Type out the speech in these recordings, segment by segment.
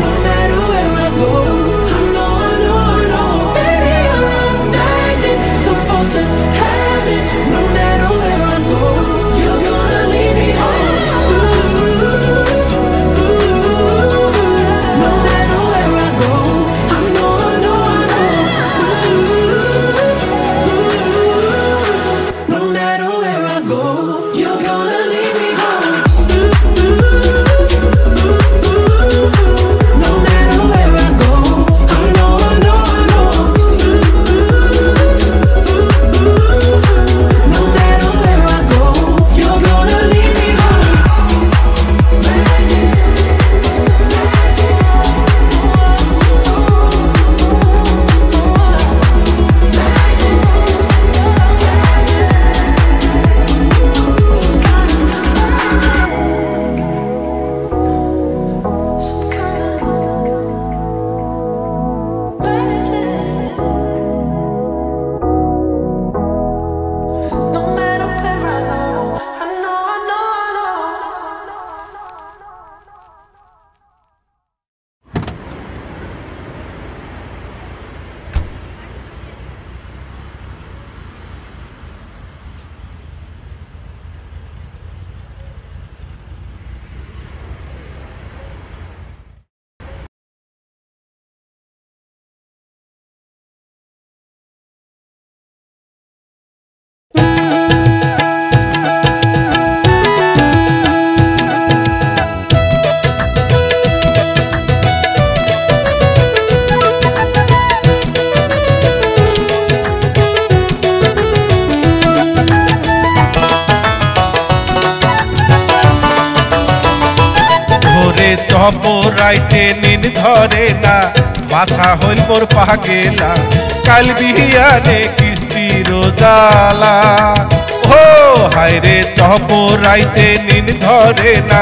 no matter where I go. I know, I know, I know. Baby, I'm magnet, some force of habit. No matter where I go, you're gonna leave me home. No matter where I go, I know, I know, I know. No matter where I go, you're gonna leave me home. No matter where I go, I know, I know, I know. No matter where I go, you're gonna leave me home. No matter where I go, I know, I know, I know. ভোরে চপরাইতে নিন ধরে না, মাথা হইল মোর পাগেলা, কাল বিহিয়ানে কিস্তির জালা। ও হায়রে চপরাইতে নিন ধরে না,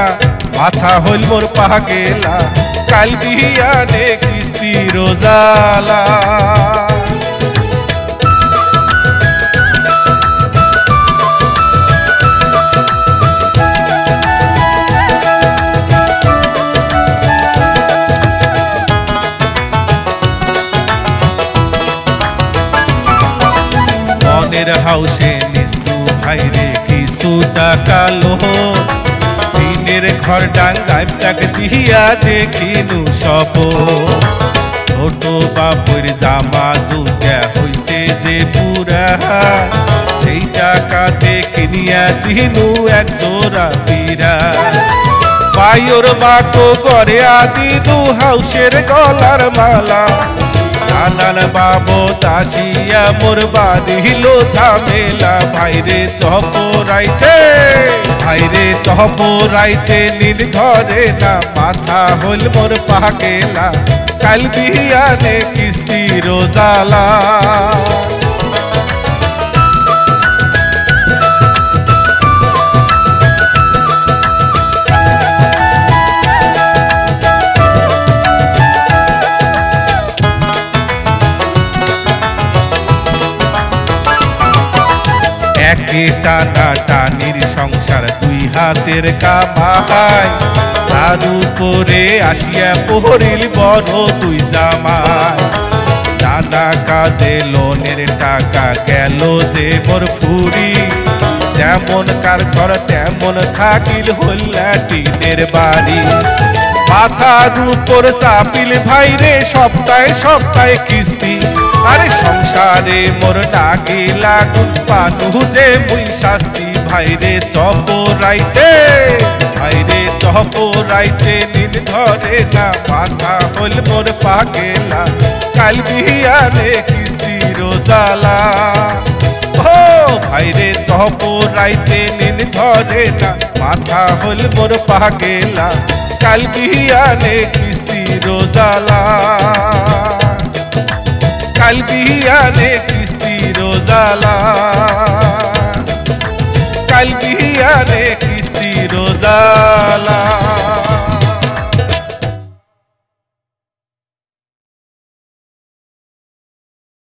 মাথা হইল মোর পাগেলা, কাল বিহিয়ানে কিস্তির জালা। মনের হাউসে নিস্তু ভাইরে কিছু টাকা লোন, দিনের ঘর ডাঙ্গায় তাক দিয়া দেখিনু সব। ছোট বাপুর জামা দুটা হইছে যে পুরা, সেই টাকাতে কিনিয়া দিনু এক জোড়া পীরা। বায়ুর বাকো করে আদিনু হাউসের গলার মালা, নানান বাবু দাসিয়া মোর বাঁধিল ঝামেলা। ভাইরে চপরাইতে, ভাইরে চপরাইতে নিন ধরে না, মাথা হইল মোর পাগেলা, কাল বিহিয়ানে কিস্তির জালা। একে টানা টানির সংসার দুই হাতের কামাই, তার উপরে আসিয়া পড়িল বড় দুই জামাই। নানা কাজে লোনের টাকা গেল যে মোর ফুরি, যেমন কার ঘর তেমন থাকিল হল্লা টিনের বাড়ি। মাথার উপর চাপিল ভাইরে সপ্তাহে সপ্তাহে কিস্তি, আরে সংসারে মোর ডাকি লাগুন পানু যে মুই শাস্তি। ভাইরে চপরাইতে, ভাইরে চপরাইতে নিন ধরে না, মাথা হইল মোর পাগেলা, কাল বিহিয়ানে কিস্তির জালা। ও ভাইরে চপরাইতে নিন ধরে না, মাথা হইল মোর পাগেলা, কাল বিহিয়ানে কিস্তির জালা। কাল বিহিয়ানে কিস্তির জালা, কাল বিহিয়ানে কিস্তির জালা।